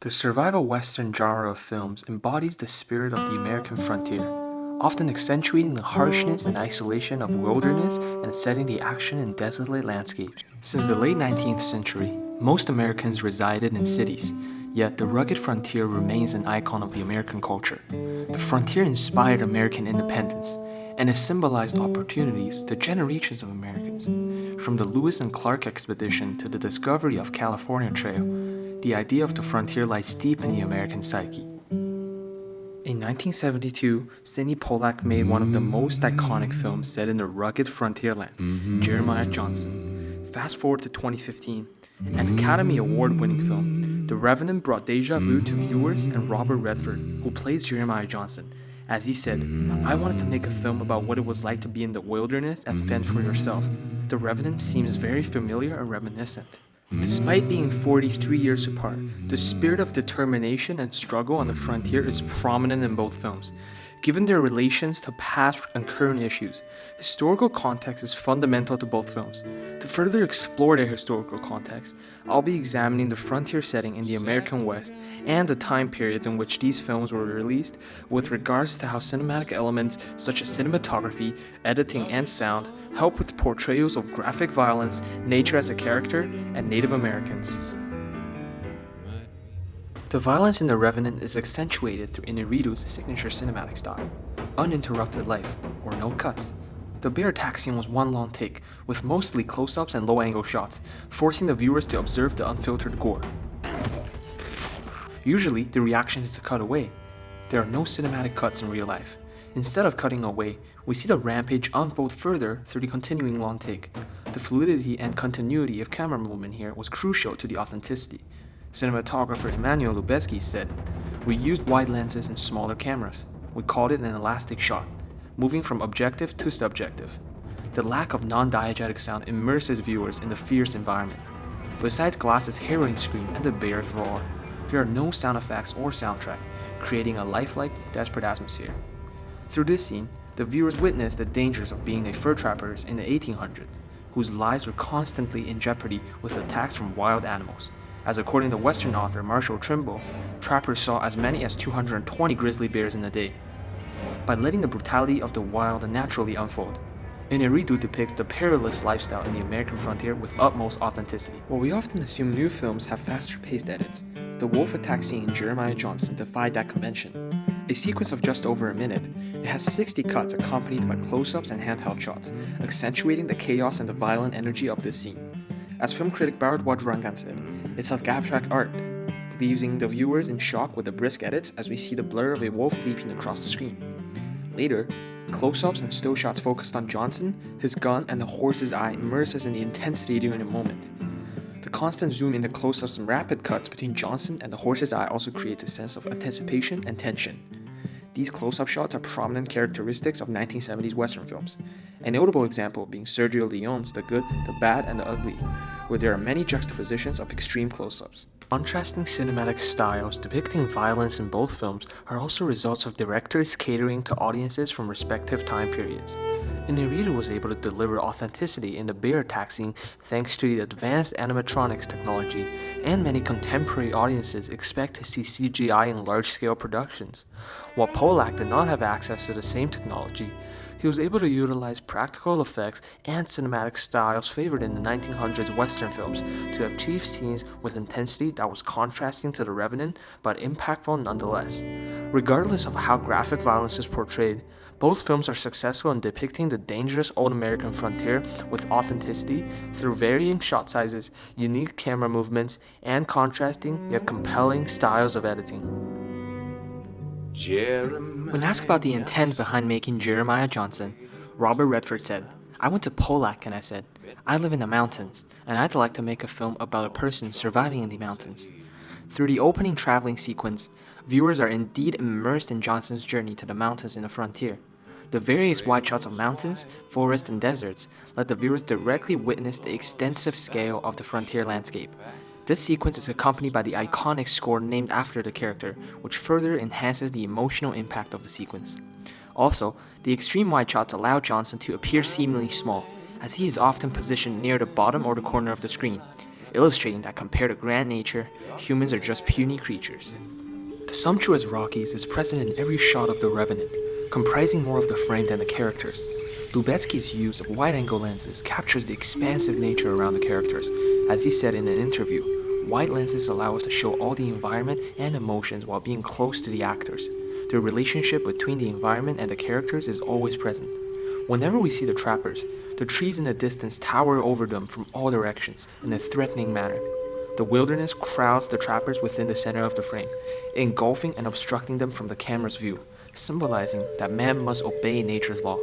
The survival western genre of films embodies the spirit of the American frontier, often accentuating the harshness and isolation of wilderness and setting the action in desolate landscapes. Since the late 19th century, most Americans resided in cities, yet the rugged frontier remains an icon of the American culture. The frontier inspired American independence and has symbolized opportunities to generations of Americans. From the Lewis and Clark expedition to the discovery of California Trail, the idea of the frontier lies deep in the American psyche. In 1972, Sidney Pollack made one of the most iconic films set in the rugged frontierland, Jeremiah Johnson. Fast forward to 2015, an Academy Award-winning film, The Revenant brought deja vu to viewers and Robert Redford, who plays Jeremiah Johnson. As he said, "I wanted to make a film about what it was like to be in the wilderness and fend for yourself." The Revenant seems very familiar and reminiscent. Despite being 43 years apart, the spirit of determination and struggle on the frontier is prominent in both films. Given their relations to past and current issues, historical context is fundamental to both films. To further explore their historical context, I'll be examining the frontier setting in the American West and the time periods in which these films were released with regards to how cinematic elements such as cinematography, editing, and sound help with portrayals of graphic violence, nature as a character, and Native Americans. The violence in The Revenant is accentuated through Inarritu's signature cinematic style, uninterrupted life, or no cuts. The bear attack scene was one long take, with mostly close-ups and low-angle shots, forcing the viewers to observe the unfiltered gore. Usually, the reaction is to cut away. There are no cinematic cuts in real life. Instead of cutting away, we see the rampage unfold further through the continuing long take. The fluidity and continuity of camera movement here was crucial to the authenticity. Cinematographer Emmanuel Lubezki said, "We used wide lenses and smaller cameras. We called it an elastic shot, moving from objective to subjective. The lack of non-diegetic sound immerses viewers in the fierce environment. Besides Glass's harrowing scream and the bear's roar, there are no sound effects or soundtrack, creating a lifelike, desperate atmosphere." Through this scene, the viewers witness the dangers of being a fur trappers in the 1800s, whose lives were constantly in jeopardy with attacks from wild animals. As according to Western author Marshall Trimble, trappers saw as many as 220 grizzly bears in a day. By letting the brutality of the wild naturally unfold, Inarritu depicts the perilous lifestyle in the American frontier with utmost authenticity. While we often assume new films have faster-paced edits, the wolf attack scene in Jeremiah Johnson defied that convention. A sequence of just over a minute, it has 60 cuts accompanied by close-ups and handheld shots, accentuating the chaos and the violent energy of this scene. As film critic Bharadwaj Rangan said, "It's like abstract art, leaving the viewers in shock with the brisk edits as we see the blur of a wolf leaping across the screen." Later, close-ups and still shots focused on Johnson, his gun, and the horse's eye immerse us in the intensity during the moment. The constant zoom in the close-ups and rapid cuts between Johnson and the horse's eye also creates a sense of anticipation and tension. These close-up shots are prominent characteristics of 1970s Western films, a notable example being Sergio Leone's The Good, the Bad, and the Ugly, where there are many juxtapositions of extreme close-ups. Contrasting cinematic styles depicting violence in both films are also results of directors catering to audiences from respective time periods. Inarritu was able to deliver authenticity in the bear attack scene thanks to the advanced animatronics technology, and many contemporary audiences expect to see CGI in large-scale productions. While Pollack did not have access to the same technology, he was able to utilize practical effects and cinematic styles favored in the 1900s Western films to achieve scenes with intensity that was contrasting to The Revenant but impactful nonetheless. Regardless of how graphic violence is portrayed, both films are successful in depicting the dangerous old American frontier with authenticity through varying shot sizes, unique camera movements, and contrasting yet compelling styles of editing. When asked about the intent behind making Jeremiah Johnson, Robert Redford said, "I went to Pollack and I said, I live in the mountains, and I'd like to make a film about a person surviving in the mountains." Through the opening traveling sequence, viewers are indeed immersed in Johnson's journey to the mountains in the frontier. The various wide shots of mountains, forests, and deserts let the viewers directly witness the extensive scale of the frontier landscape. This sequence is accompanied by the iconic score named after the character, which further enhances the emotional impact of the sequence. Also, the extreme wide shots allow Johnson to appear seemingly small, as he is often positioned near the bottom or the corner of the screen. illustrating that compared to grand nature, humans are just puny creatures. The sumptuous Rockies is present in every shot of The Revenant, comprising more of the frame than the characters. Lubezki's use of wide-angle lenses captures the expansive nature around the characters. As he said in an interview, wide lenses allow us to show all the environment and emotions while being close to the actors. The relationship between the environment and the characters is always present. Whenever we see the trappers, the trees in the distance tower over them from all directions in a threatening manner. The wilderness crowds the trappers within the center of the frame, engulfing and obstructing them from the camera's view, symbolizing that man must obey nature's law.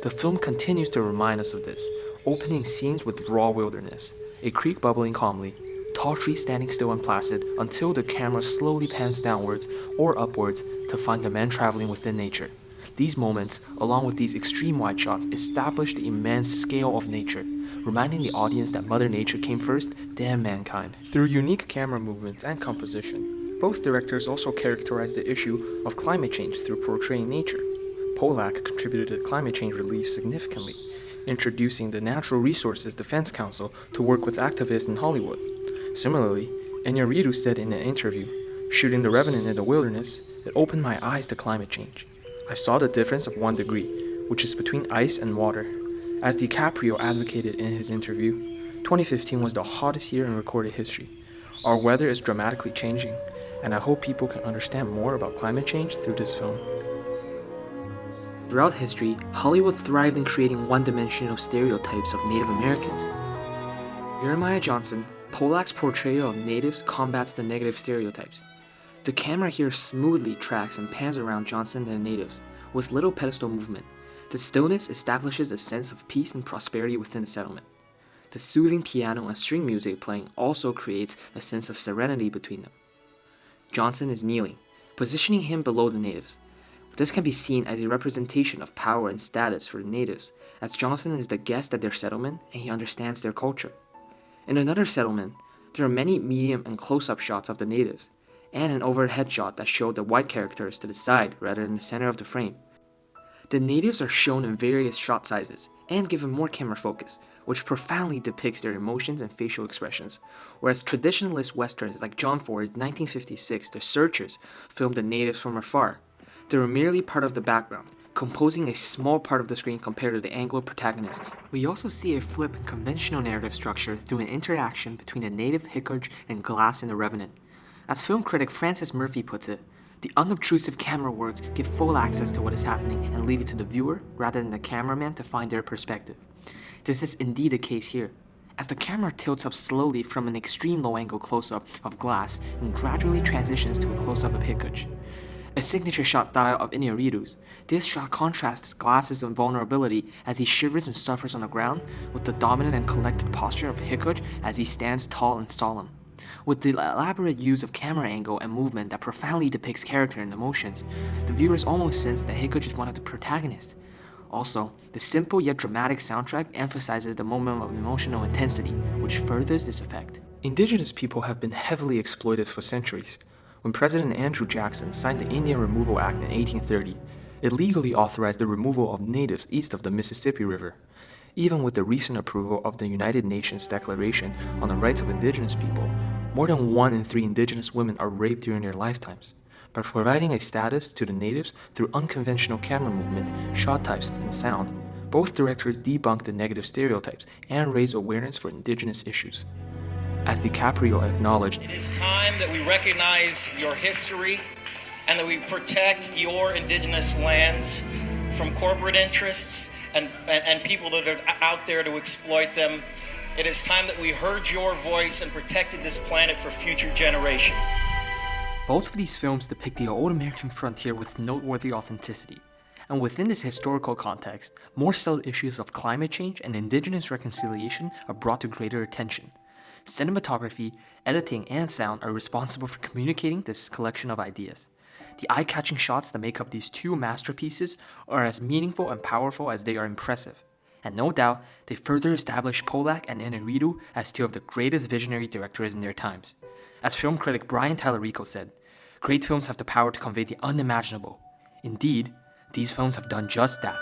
The film continues to remind us of this, opening scenes with raw wilderness, a creek bubbling calmly, tall trees standing still and placid until the camera slowly pans downwards or upwards to find the man traveling within nature. These moments, along with these extreme wide shots, establish the immense scale of nature, reminding the audience that Mother Nature came first, then mankind. Through unique camera movements and composition, both directors also characterized the issue of climate change through portraying nature. Pollack contributed to climate change relief significantly, introducing the Natural Resources Defense Council to work with activists in Hollywood. Similarly, Iñárritu said in an interview, "Shooting The Revenant in the wilderness, it opened my eyes to climate change. I saw the difference of 1 degree, which is between ice and water." As DiCaprio advocated in his interview, 2015 was the hottest year in recorded history. Our weather is dramatically changing, and I hope people can understand more about climate change through this film. Throughout history, Hollywood thrived in creating one-dimensional stereotypes of Native Americans. Jeremiah Johnson, Pollack's portrayal of natives combats the negative stereotypes. The camera here smoothly tracks and pans around Johnson and the natives, with little pedestal movement. The stillness establishes a sense of peace and prosperity within the settlement. The soothing piano and string music playing also creates a sense of serenity between them. Johnson is kneeling, positioning him below the natives. This can be seen as a representation of power and status for the natives, as Johnson is the guest at their settlement and he understands their culture. In another settlement, there are many medium and close-up shots of the natives, and an overhead shot that showed the white characters to the side rather than the center of the frame. The natives are shown in various shot sizes and given more camera focus, which profoundly depicts their emotions and facial expressions, whereas traditionalist westerns like John Ford's 1956 The Searchers filmed the natives from afar. They were merely part of the background, composing a small part of the screen compared to the Anglo protagonists. We also see a flip in conventional narrative structure through an interaction between the native Hickory and Glass in The Revenant. As film critic Francis Murphy puts it, the unobtrusive camera works give full access to what is happening and leave it to the viewer rather than the cameraman to find their perspective. This is indeed the case here, as the camera tilts up slowly from an extreme low-angle close-up of Glass and gradually transitions to a close-up of Hickory. A signature shot style of Iñárritu's, this shot contrasts Glass's vulnerability as he shivers and suffers on the ground with the dominant and collected posture of Hickory as he stands tall and solemn. With the elaborate use of camera angle and movement that profoundly depicts character and emotions, the viewers almost sense that Hickory is one of the protagonists. Also, the simple yet dramatic soundtrack emphasizes the moment of emotional intensity, which furthers this effect. Indigenous people have been heavily exploited for centuries. When President Andrew Jackson signed the Indian Removal Act in 1830, it legally authorized the removal of natives east of the Mississippi River. Even with the recent approval of the United Nations Declaration on the Rights of Indigenous People, more than 1 in 3 Indigenous women are raped during their lifetimes. By providing a status to the natives through unconventional camera movement, shot types, and sound, both directors debunk the negative stereotypes and raise awareness for Indigenous issues. As DiCaprio acknowledged, "It is time that we recognize your history and that we protect your indigenous lands from corporate interests and people that are out there to exploit them. It is time that we heard your voice and protected this planet for future generations." Both of these films depict the old American frontier with noteworthy authenticity. And within this historical context, more subtle issues of climate change and Indigenous reconciliation are brought to greater attention. Cinematography, editing, and sound are responsible for communicating this collection of ideas. The eye-catching shots that make up these two masterpieces are as meaningful and powerful as they are impressive. And no doubt, they further establish Pollack and Iñárritu as two of the greatest visionary directors in their times. As film critic Brian Tallarico said, "Great films have the power to convey the unimaginable." Indeed, these films have done just that.